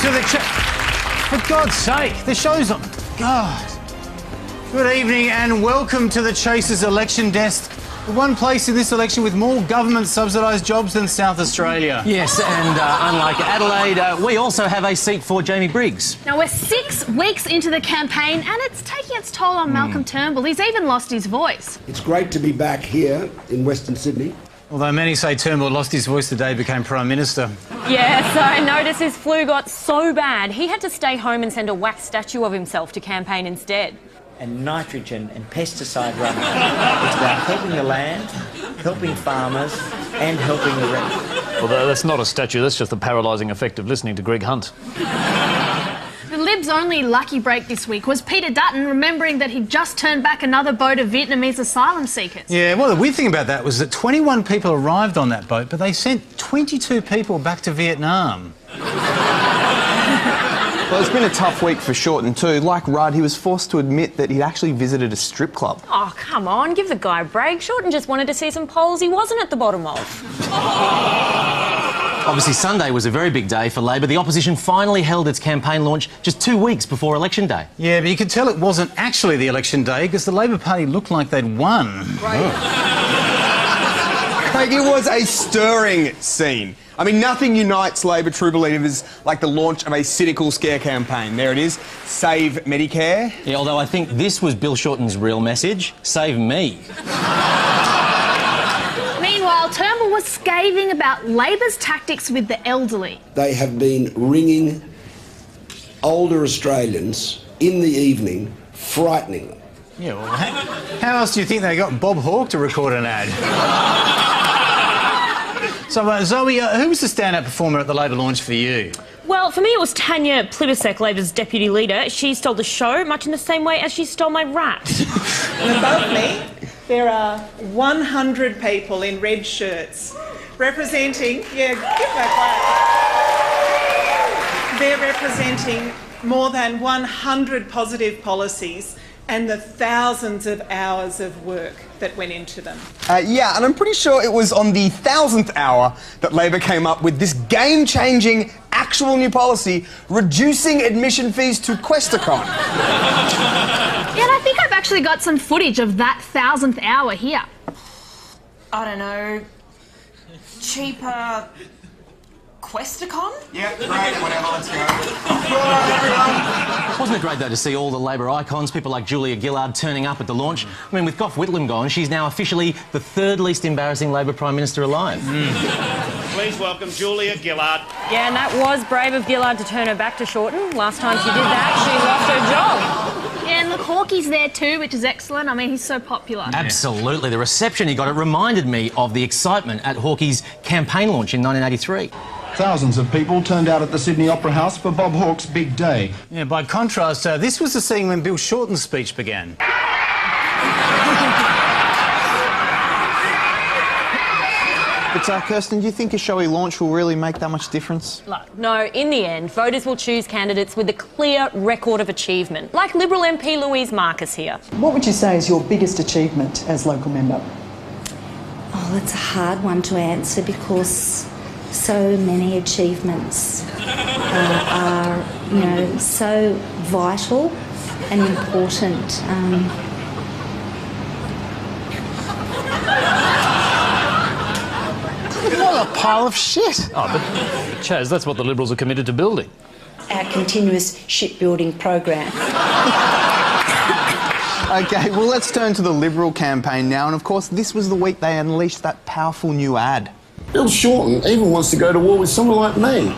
to the For God's sake, the show's on. God. Good evening and welcome to the Chaser's election desk. The one place in this election with more government-subsidised jobs than South Australia. Yes, and unlike Adelaide, we also have a seat for Jamie Briggs. Now, we're 6 weeks into the campaign and it's taking its toll on Malcolm Turnbull. He's even lost his voice. It's great to be back here in Western Sydney. Although many say Turnbull lost his voice the day he became Prime Minister. Yeah, so notice his flu got so bad, he had to stay home and send a wax statue of himself to campaign instead. And nitrogen and pesticide runoff. It's about helping the land, helping farmers and helping the rest. Well, that's not a statue, that's just the paralysing effect of listening to Greg Hunt. The Libs' only lucky break this week was Peter Dutton remembering that he'd just turned back another boat of Vietnamese asylum seekers. Yeah, well, the weird thing about that was that 21 people arrived on that boat, but they sent 22 people back to Vietnam. Well, it's been a tough week for Shorten too. Like Rudd, he was forced to admit that he'd actually visited a strip club. Oh, come on, give the guy a break. Shorten just wanted to see some polls he wasn't at the bottom of. Obviously, Sunday was a very big day for Labor. The opposition finally held its campaign launch just 2 weeks before Election Day. Yeah, but you could tell it wasn't actually the election day because the Labor Party looked like they'd won. Craig, it was a stirring scene. I mean, nothing unites Labor true believers like the launch of a cynical scare campaign. There it is, Save Medicare. Yeah, although I think this was Bill Shorten's real message, save me. Meanwhile, Turnbull was scathing about Labor's tactics with the elderly. They have been ringing older Australians in the evening, frightening them. Yeah, well, how else do you think they got Bob Hawke to record an ad? So, Zoe, who was the standout performer at the Labor launch for you? Well, for me it was Tanya Plibersek, Labor's deputy leader. She stole the show much in the same way as she stole my rat. And above me, there are 100 people in red shirts representing... Yeah, give that clap. They're representing more than 100 positive policies and the thousands of hours of work that went into them. Yeah, and I'm pretty sure it was on the 1000th hour that Labor came up with this game-changing, actual new policy, reducing admission fees to Questacon. Yeah, and I think I've actually got some footage of that 1000th hour here. I don't know, cheaper Questacon? Yeah, great, whatever, let's go. Wasn't it great, though, to see all the Labor icons, people like Julia Gillard, turning up at the launch? I mean, with Gough Whitlam gone, she's now officially the third least embarrassing Labor Prime Minister alive. Please welcome Julia Gillard. Yeah, and that was brave of Gillard to turn her back to Shorten. Last time she did that, she lost her job. Yeah, and look, Hawkey's there too, which is excellent. I mean, he's so popular. Absolutely. The reception he got, it reminded me of the excitement at Hawkey's campaign launch in 1983. Thousands of people turned out at the Sydney Opera House for Bob Hawke's big day. Yeah, by contrast, this was the scene when Bill Shorten's speech began. But, Kirsten, do you think a showy launch will really make that much difference? No, in the end, voters will choose candidates with a clear record of achievement, like Liberal MP Louise Marcus here. What would you say is your biggest achievement as local member? Oh, that's a hard one to answer because so many achievements are, you know, so vital and important. What a pile of shit! Oh, but Chaz, that's what the Liberals are committed to building. Our continuous shipbuilding program. OK, well, let's turn to the Liberal campaign now. And, of course, this was the week they unleashed that powerful new ad. Bill Shorten even wants to go to war with someone like me,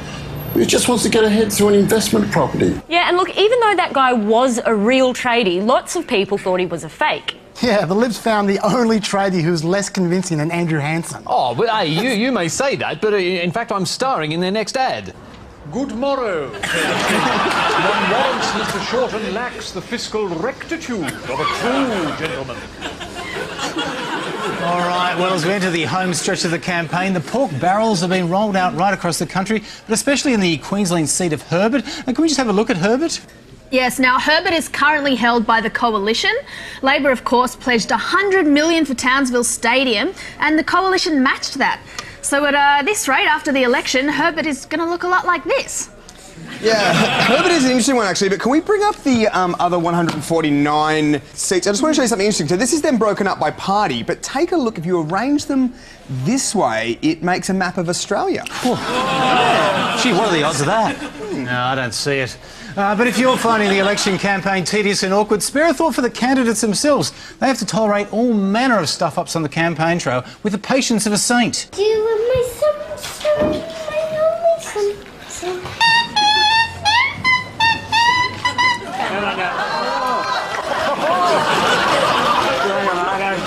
who just wants to get ahead through an investment property. Yeah, and look, even though that guy was a real tradie, lots of people thought he was a fake. Yeah, the Libs found the only tradie who's less convincing than Andrew Hansen. Oh, but hey, you may say that, but in fact I'm starring in their next ad. Good morrow. One warrants Mr. Shorten lacks the fiscal rectitude of a true gentleman. All right, well, as we enter the home stretch of the campaign, the pork barrels have been rolled out right across the country, but especially in the Queensland seat of Herbert. And can we just have a look at Herbert? Yes, now Herbert is currently held by the Coalition. Labor, of course, pledged $100 million for Townsville Stadium, and the Coalition matched that. So at this rate, after the election, Herbert is going to look a lot like this. Yeah, Herbert is an interesting one actually, but can we bring up the other 149 seats? I just want to show you something interesting. So this is then broken up by party, but take a look, if you arrange them this way, it makes a map of Australia. Gee, what are the odds of that? No, I don't see it. But if you're finding the election campaign tedious and awkward, spare a thought for the candidates themselves. They have to tolerate all manner of stuff-ups on the campaign trail with the patience of a saint. Do you want my some, my only some?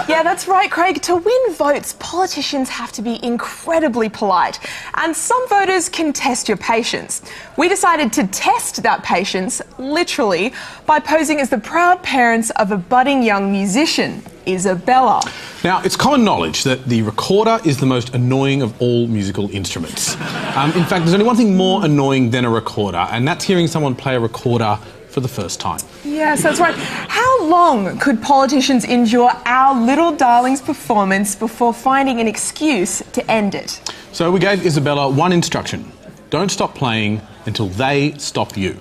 Yeah, that's right, Craig. To win votes, politicians have to be incredibly polite. And some voters can test your patience. We decided to test that patience, literally, by posing as the proud parents of a budding young musician, Isabella. Now, it's common knowledge that the recorder is the most annoying of all musical instruments. In fact, there's only one thing more annoying than a recorder, and that's hearing someone play a recorder for the first time. Yes, that's right. How long could politicians endure our little darling's performance before finding an excuse to end it? So we gave Isabella one instruction: don't stop playing until they stop you.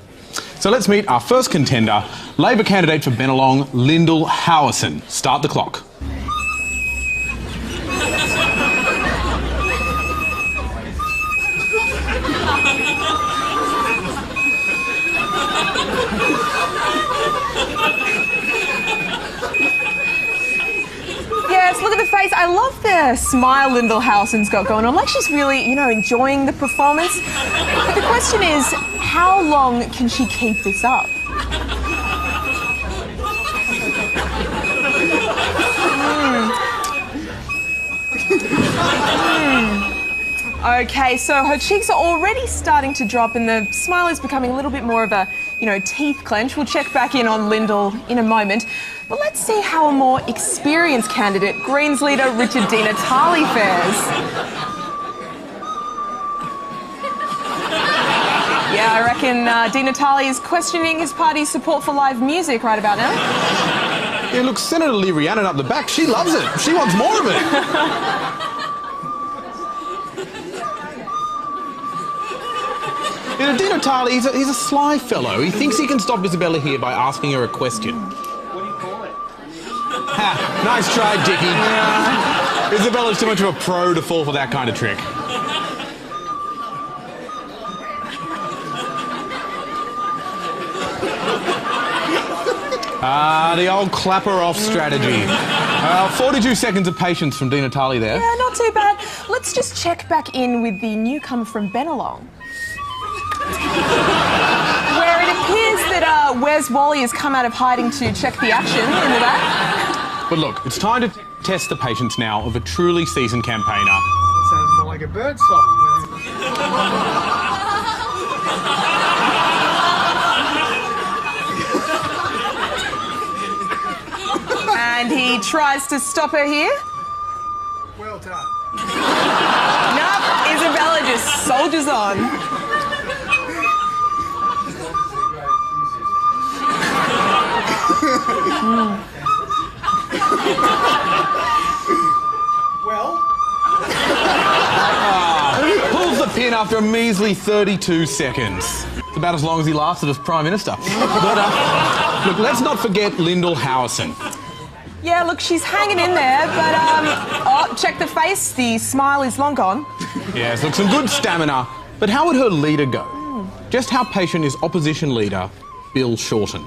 So let's meet our first contender, Labor candidate for Bennelong, Lyndall Howison. Start the clock. Yes, look at the face. I love the smile Lyndall Howison's got going on. Like she's really, you know, enjoying the performance. But the question is, how long can she keep this up? Okay, so her cheeks are already starting to drop and the smile is becoming a little bit more of a, you know, teeth clench. We'll check back in on Lyndall in a moment. But let's see how a more experienced candidate, Greens leader Richard Di Natale, fares. Yeah, I reckon Di Natale is questioning his party's support for live music right about now. Yeah, look, Senator Lee Rhiannon up the back, she loves it. She wants more of it. You know, Di Natale, he's a sly fellow. He thinks he can stop Isabella here by asking her a question. What do you call it? Ha! Nice try, Dickie. Yeah. Isabella's too much of a pro to fall for that kind of trick. The old clapper-off strategy. 42 seconds of patience from Di Natale there. Yeah, not too bad. Let's just check back in with the newcomer from Bennelong. Where it appears that Wes Wally has come out of hiding to check the action in the back. But look, it's time to test the patience now of a truly seasoned campaigner. Sounds more like a bird song. And he tries to stop her here. Well done. Nope, Isabella just soldiers on. Well? Pulls the pin after a measly 32 seconds. It's about as long as he lasted as Prime Minister. But, look, let's not forget Lyndall Howison. Yeah, look, she's hanging in there, but, oh, check the face. The smile is long gone. Yes, look, some good stamina. But how would her leader go? Just how patient is opposition leader Bill Shorten?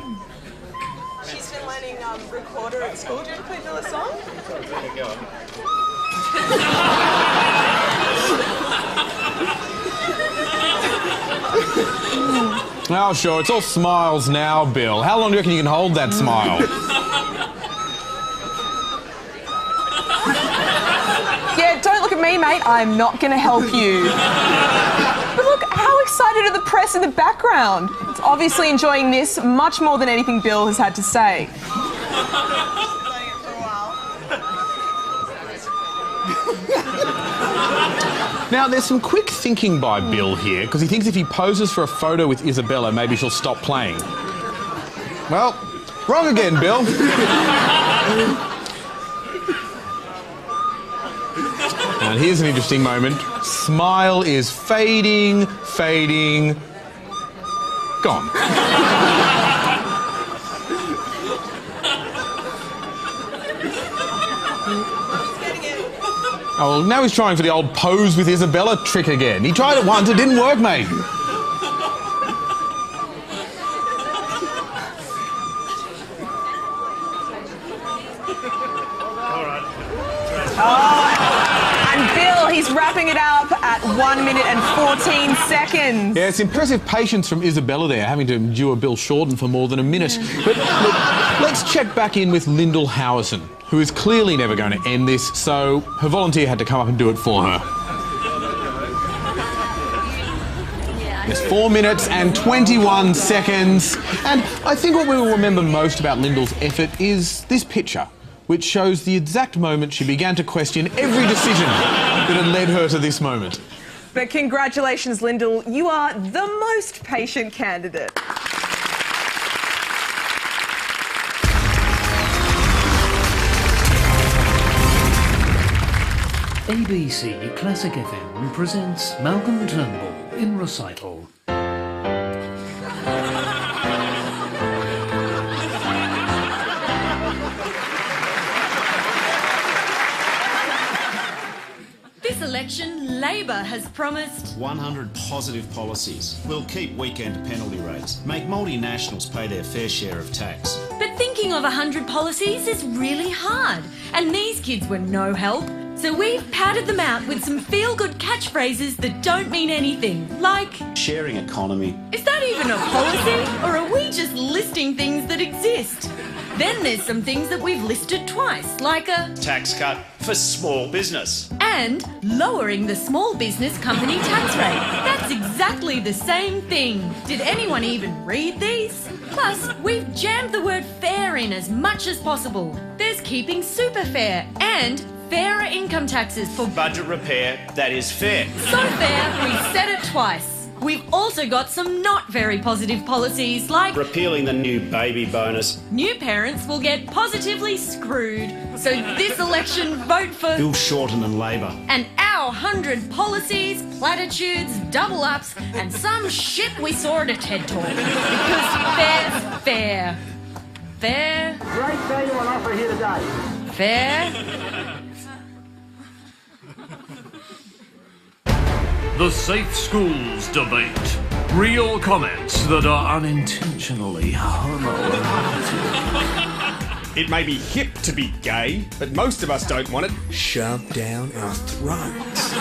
She's been learning recorder at school. Do you want to play Bill a song? Oh, sure, it's all smiles now, Bill. How long do you reckon you can hold that smile? Yeah, don't look at me, mate. I'm not going to help you. But look, how excited are the press in the background? It's obviously enjoying this much more than anything Bill has had to say. Now, there's some quick thinking by Bill here, because he thinks if he poses for a photo with Isabella, maybe she'll stop playing. Well, wrong again, Bill. And here's an interesting moment. Smile is fading, fading. Gone. Oh, well, now he's trying for the old pose with Isabella trick again. He tried it once, it didn't work, mate. And Bill, he's wrapping it up at 1 minute and 14 seconds. Yeah, it's impressive patience from Isabella there, having to endure Bill Shorten for more than a minute. But look, let's check back in with Lyndall Howison, who is clearly never going to end this, so her volunteer had to come up and do it for her. It's 4 minutes and 21 seconds. And I think what we will remember most about Lyndall's effort is this picture, which shows the exact moment she began to question every decision that had led her to this moment. But congratulations, Lyndall. You are the most patient candidate. ABC Classic FM presents Malcolm Turnbull in recital. This election, Labor has promised 100 positive policies. We'll keep weekend penalty rates, make multinationals pay their fair share of tax. But thinking of 100 policies is really hard, and these kids were no help. So we've padded them out with some feel-good catchphrases that don't mean anything, like sharing economy. Is that even a policy, or are we just listing things that exist? Then there's some things that we've listed twice, like a tax cut for small business. And lowering the small business company tax rate. That's exactly the same thing. Did anyone even read these? Plus, we've jammed the word fair in as much as possible. There's keeping super fair and fairer income taxes for budget repair that is fair. So fair, we said it twice. We've also got some not very positive policies like repealing the new baby bonus. New parents will get positively screwed. So this election, vote for Bill Shorten and Labor. And our 100 policies, platitudes, double ups, and some shit we saw at a TED Talk. Because fair's fair. Fair. Great value on offer here today. Fair. The Safe Schools Debate. Real comments that are unintentionally homoerotic. It may be hip to be gay, but most of us don't want it shoved down our throats.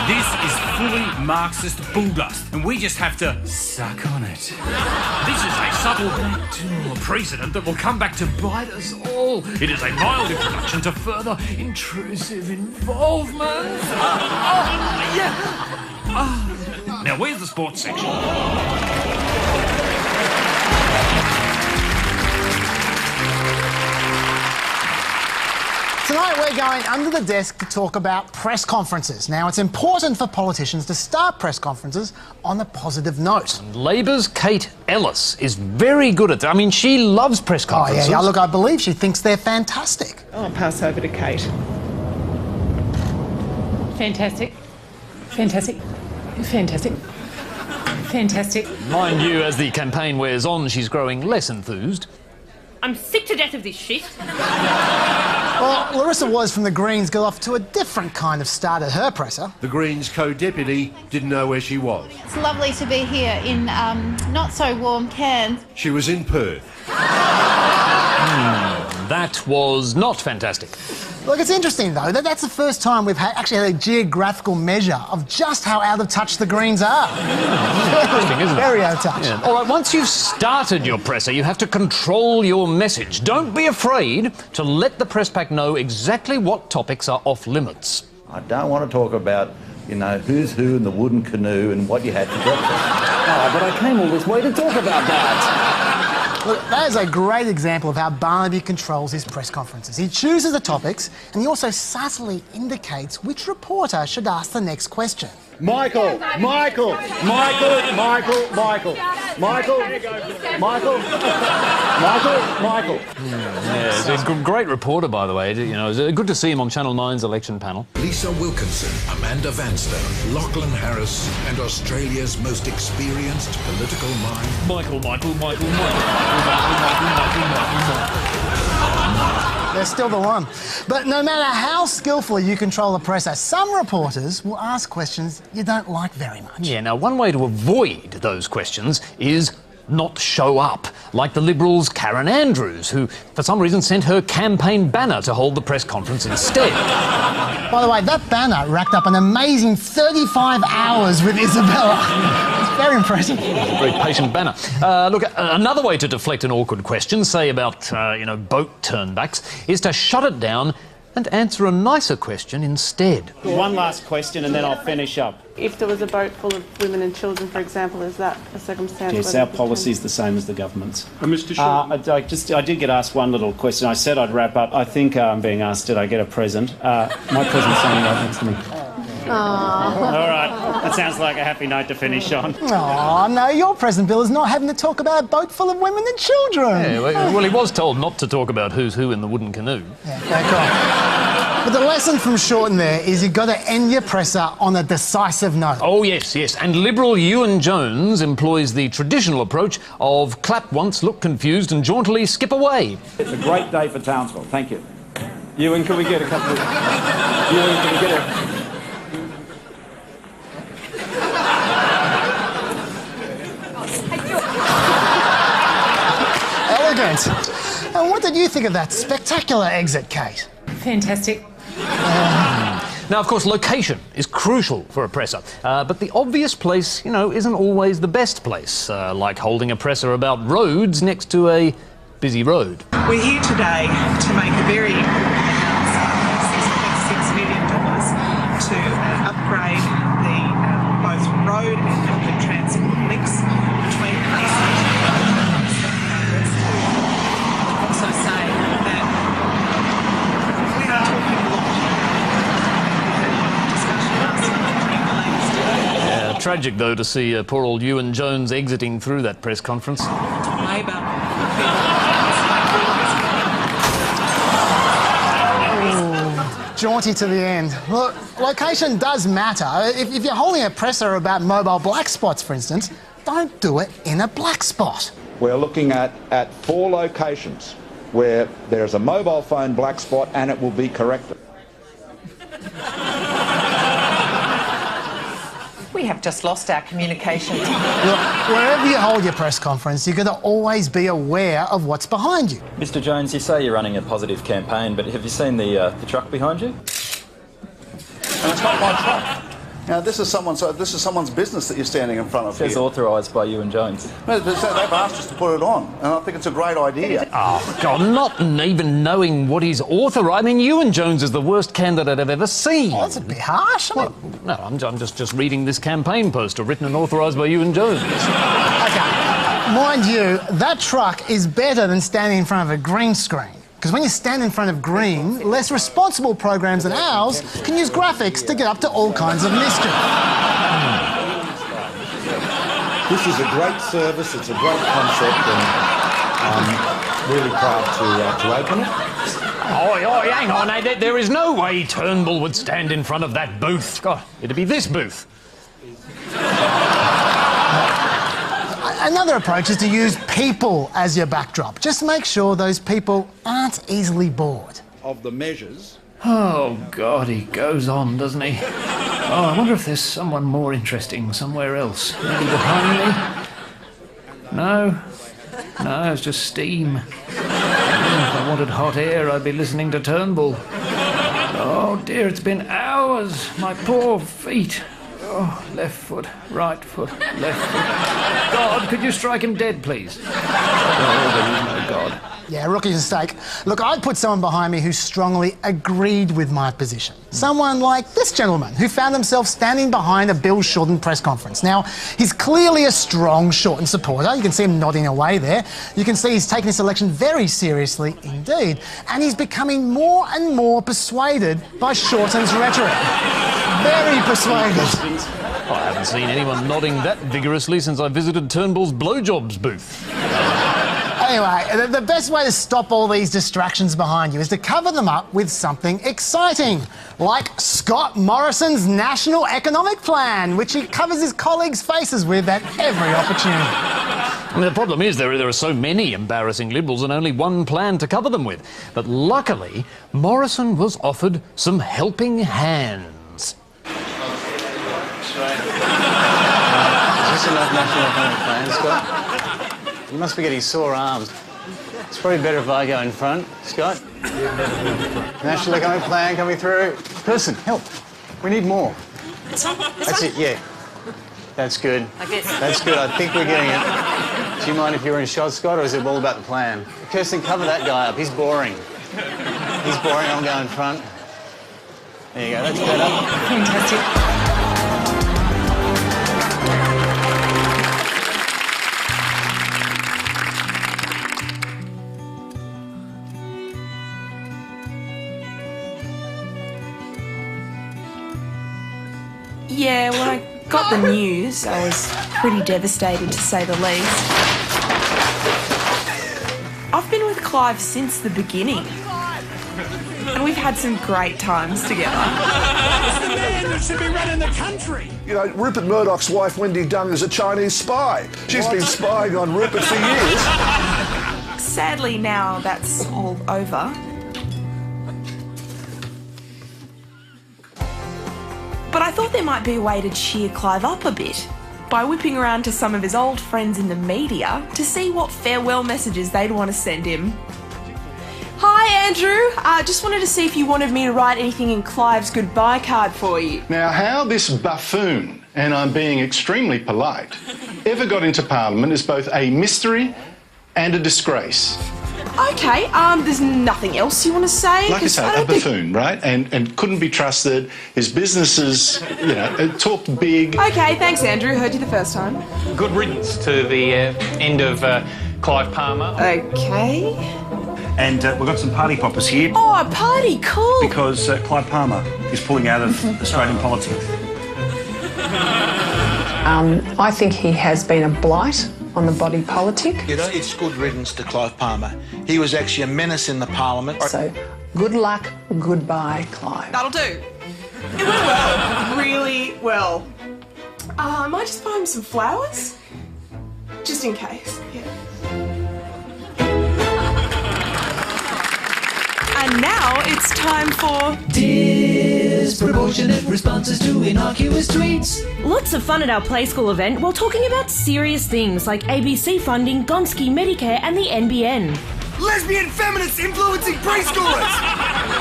This is fully Marxist bulldust, and we just have to suck on it. This is a subtle precedent that will come back to bite us all. It is a mild introduction to further intrusive involvement. Now, where's the sports section? Tonight we're going under the desk to talk about press conferences. Now, it's important for politicians to start press conferences on a positive note. Labor's Kate Ellis is very good at that. I mean, she loves press conferences. Oh, yeah, look, I believe she thinks they're fantastic. I'll pass over to Kate. Fantastic. Fantastic. Fantastic. Fantastic. Mind you, as the campaign wears on, she's growing less enthused. I'm sick to death of this shit. Well, Larissa Wise from the Greens got off to a different kind of start at her presser. The Greens co-deputy didn't know where she was. It's lovely to be here in not so warm Cairns. She was in Perth. That was not fantastic. Look, it's interesting, though, that's the first time we've actually had a geographical measure of just how out of touch the Greens are. Interesting, isn't it? Very out of touch. Yeah. All right, once you've started your presser, you have to control your message. Don't be afraid to let the press pack know exactly what topics are off limits. I don't want to talk about, you know, who's who in the wooden canoe and what you had for breakfast. Oh, but I came all this way to talk about that. Look, that is a great example of how Barnaby controls his press conferences. He chooses the topics and he also subtly indicates which reporter should ask the next question. Michael. Michael. Michael. Michael. Michael. Michael. Michael. Michael. Michael. Yeah, he's a great reporter, by the way. You know, it's good to see him on Channel 9's election panel. Lisa Wilkinson, Amanda Vanstone, Lachlan Harris, and Australia's most experienced political mind. Michael. They're still the one. But no matter how skillfully you control the presser, some reporters will ask questions you don't like very much. Yeah, now one way to avoid those questions is not show up, like the Liberals' Karen Andrews, who for some reason sent her campaign banner to hold the press conference instead. By the way, that banner racked up an amazing 35 hours with Isabella. It's very impressive. It's a very patient banner. Look, another way to deflect an awkward question, say about, boat turnbacks, is to shut it down and answer a nicer question instead. One last question and then I'll finish up. If there was a boat full of women and children, for example, is that a circumstance? Yes, our policy is the same as the government's. Mr. Shaw. I did get asked one little question. I said I'd wrap up. I think I'm being asked, did I get a present? My present's standing right next to me. Aww. All right, that sounds like a happy note to finish on. Oh no, your present, Bill, is not having to talk about a boat full of women and children. Yeah, well, he was told not to talk about who's who in the wooden canoe. Yeah, but the lesson from Shorten there is you've got to end your presser on a decisive note. Oh, yes. And Liberal Ewan Jones employs the traditional approach of clap once, look confused and jauntily skip away. It's a great day for Townsville. Thank you. Ewan, can we get a couple of... Ewan, can we get a... Elegant. And what did you think of that spectacular exit, Kate? Fantastic. Now, of course, location is crucial for a presser, but the obvious place, isn't always the best place, like holding a presser about roads next to a busy road. We're here today to make a very $6.6 million to upgrade the both road and public transport links between police stations. Also say that we are talking a lot. Yeah, tragic, though, to see poor old Ewan Jones exiting through that press conference. Labor. Jaunty to the end. Look, location does matter. If you're holding a presser about mobile black spots, for instance, don't do it in a black spot. We're looking at 4 locations where there's a mobile phone black spot and it will be corrected. We have just lost our communication. Look, wherever you hold your press conference, you've got to always be aware of what's behind you. Mr. Jones, you say you're running a positive campaign, but have you seen the truck behind you? And it's not my truck. Now, this is someone's business that you're standing in front of. It says authorised by Ewan Jones. No, they've asked us to put it on, and I think it's a great idea. Oh, God, not even knowing what he's authorised. I mean, Ewan Jones is the worst candidate I've ever seen. Oh, that's a bit harsh. No, I'm just reading this campaign poster written and authorised by Ewan Jones. OK, mind you, that truck is better than standing in front of a green screen. Because when you stand in front of green, less responsible programs than ours can use graphics to get up to all kinds of mischief. This is a great service, it's a great concept, and I'm really proud to open it. Oh, hang on, there is no way Turnbull would stand in front of that booth. God, it'd be this booth. Another approach is to use people as your backdrop. Just make sure those people aren't easily bored. Of the measures... Oh, God, he goes on, doesn't he? Oh, I wonder if there's someone more interesting somewhere else. Maybe behind me? No, it's just steam. If I wanted hot air, I'd be listening to Turnbull. Oh, dear, it's been hours. My poor feet. Oh, left foot, right foot, left foot. God, could you strike him dead, please? Oh, there is no God. Yeah, rookie mistake. Look, I'd put someone behind me who strongly agreed with my position. Someone like this gentleman, who found himself standing behind a Bill Shorten press conference. Now, he's clearly a strong Shorten supporter. You can see him nodding away there. You can see he's taking this election very seriously indeed. And he's becoming more and more persuaded by Shorten's rhetoric. Very persuaded. I haven't seen anyone nodding that vigorously since I visited Turnbull's blowjobs booth. Anyway, the best way to stop all these distractions behind you is to cover them up with something exciting, like Scott Morrison's National Economic Plan, which he covers his colleagues' faces with at every opportunity. I mean, the problem is there are so many embarrassing Liberals and only one plan to cover them with. But luckily, Morrison was offered some helping hands. Is this enough National Economic Plan, Scott? You must be getting sore arms. It's probably better if I go in front. Scott? National Economic Plan coming through. Person, help. We need more. That's it, yeah. That's good. Like this. That's good. I think we're getting it. Do you mind if you're in shot, Scott, or is it all about the plan? Kirsten, cover that guy up. He's boring. He's boring. I'm going in front. There you go. That's better. Fantastic. Yeah, when I got the news, I was pretty devastated, to say the least. I've been with Clive since the beginning, and we've had some great times together. It's the man that should be running the country. You know, Rupert Murdoch's wife, Wendy Dung, is a Chinese spy. She's been spying on Rupert for years. Sadly, now that's all over. But I thought there might be a way to cheer Clive up a bit by whipping around to some of his old friends in the media to see what farewell messages they'd want to send him. Hi, Andrew. Just wanted to see if you wanted me to write anything in Clive's goodbye card for you. Now, how this buffoon, and I'm being extremely polite, ever got into Parliament is both a mystery and a disgrace. Okay, there's nothing else you want to say? Like I say, a buffoon, right? And couldn't be trusted. His businesses, you know, talked big. Okay, thanks, Andrew. Heard you the first time. Good riddance to the end of Clive Palmer. Okay. And we've got some party poppers here. Oh, a party, cool. Because Clive Palmer is pulling out of Australian politics. I think he has been a blight on the body politic. You know, it's good riddance to Clive Palmer. He was actually a menace in the Parliament. So, good luck, goodbye, Clive. That'll do. It went well. Really well. I might just buy him some flowers. Just in case, yeah. And now it's time for disproportionate responses to innocuous tweets. Lots of fun at our Play School event while talking about serious things like ABC funding, Gonski Medicare and the NBN. Lesbian feminists influencing preschoolers.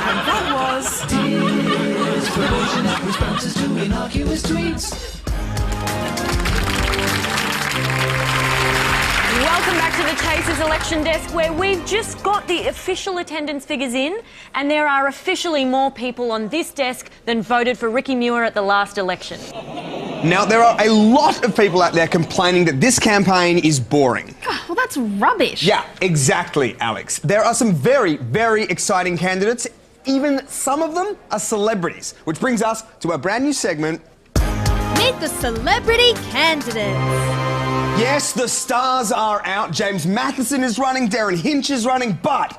And that was disproportionate responses to innocuous tweets. Welcome back to the Chasers election desk, where we've just got the official attendance figures in, and there are officially more people on this desk than voted for Ricky Muir at the last election. Now, there are a lot of people out there complaining that this campaign is boring. Well, that's rubbish. Yeah, exactly, Alex. There are some very, very exciting candidates. Even some of them are celebrities, which brings us to our brand new segment. Meet the celebrity candidates. Yes, the stars are out. James Matheson is running, Darren Hinch is running, but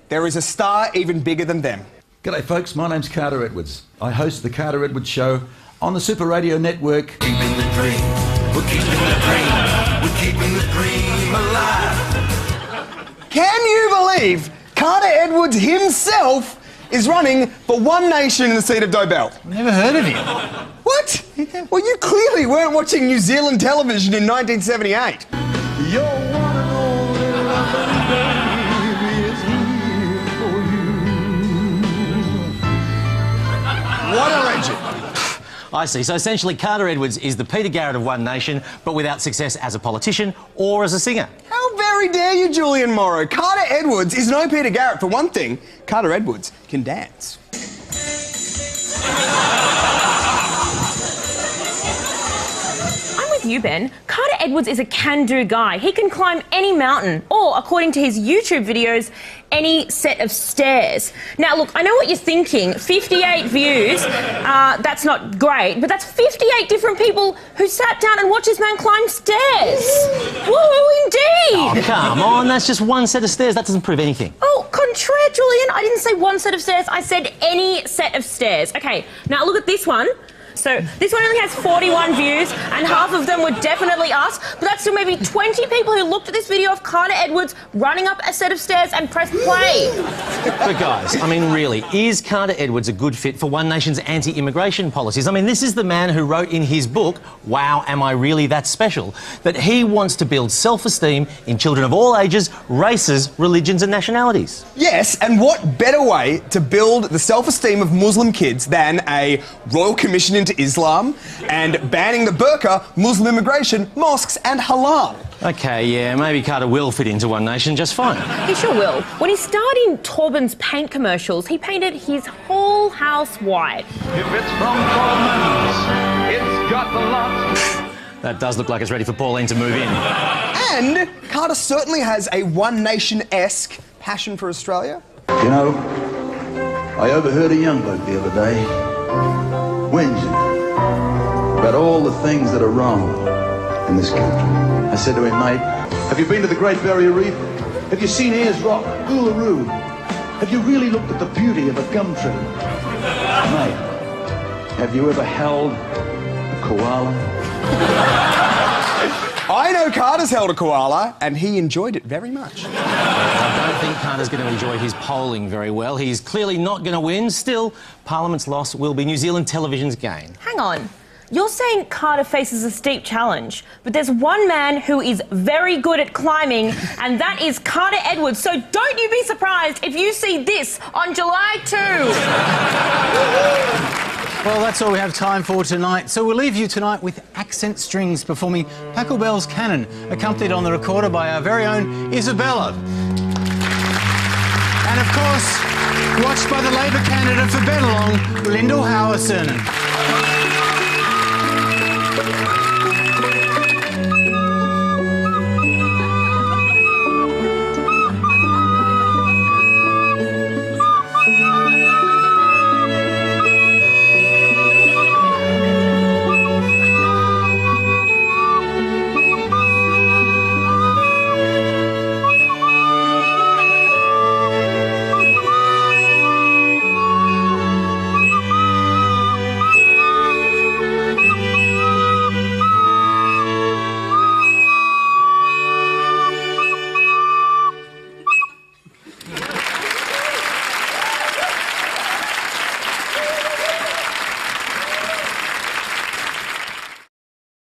there is a star even bigger than them. G'day folks, my name's Carter Edwards. I host the Carter Edwards Show on the Super Radio Network. Keeping the dream, we're keeping the dream, we're keeping the dream alive. Can you believe Carter Edwards himself is running for One Nation in the seat of Dobell? Never heard of him. What? Well, you clearly weren't watching New Zealand television in 1978. Your one and only lovely baby is here for you. What a legend. I see. So essentially, Carter Edwards is the Peter Garrett of One Nation, but without success as a politician or as a singer. How very dare you, Julian Morrow? Carter Edwards is no Peter Garrett. For one thing, Carter Edwards can dance. you, Ben, Carter Edwards is a can-do guy. He can climb any mountain, or, according to his YouTube videos, any set of stairs. Now, look, I know what you're thinking. 58 views, that's not great, but that's 58 different people who sat down and watched this man climb stairs. Woohoo, indeed! Oh, come on, that's just one set of stairs. That doesn't prove anything. Oh, contraire, Julian. I didn't say one set of stairs. I said any set of stairs. OK, now look at this one. So this one only has 41 views, and half of them were definitely us, but that's still maybe 20 people who looked at this video of Carter Edwards running up a set of stairs and pressed play. But guys, I mean, really, is Carter Edwards a good fit for One Nation's anti-immigration policies? I mean, this is the man who wrote in his book, Wow, Am I Really That Special?, that he wants to build self-esteem in children of all ages, races, religions and nationalities. Yes, and what better way to build the self-esteem of Muslim kids than a royal commission into Islam and banning the burqa, Muslim immigration, mosques and halal. OK, yeah, maybe Carter will fit into One Nation just fine. He sure will. When he starred in Torben's paint commercials, he painted his whole house white. If it's from Coleman's, it's got the lot. That does look like it's ready for Pauline to move in. And Carter certainly has a One Nation-esque passion for Australia. You know, I overheard a young bloke the other day whinging about all the things that are wrong in this country. I said to him, mate, have you been to the Great Barrier Reef? Have you seen Ayers Rock, Uluru? Have you really looked at the beauty of a gum tree? Mate, have you ever held a koala? I know Carter's held a koala, and he enjoyed it very much. I don't think Carter's going to enjoy his polling very well. He's clearly not going to win. Still, Parliament's loss will be New Zealand television's gain. Hang on. You're saying Carter faces a steep challenge, but there's one man who is very good at climbing, and that is Carter Edwards. So don't you be surprised if you see this on July 2. Well, that's all we have time for tonight. So we'll leave you tonight with Accent Strings performing Pachelbel's Canon, accompanied on the recorder by our very own Isabella. And, of course, watched by the Labor candidate for Bennelong, Lyndall Howison.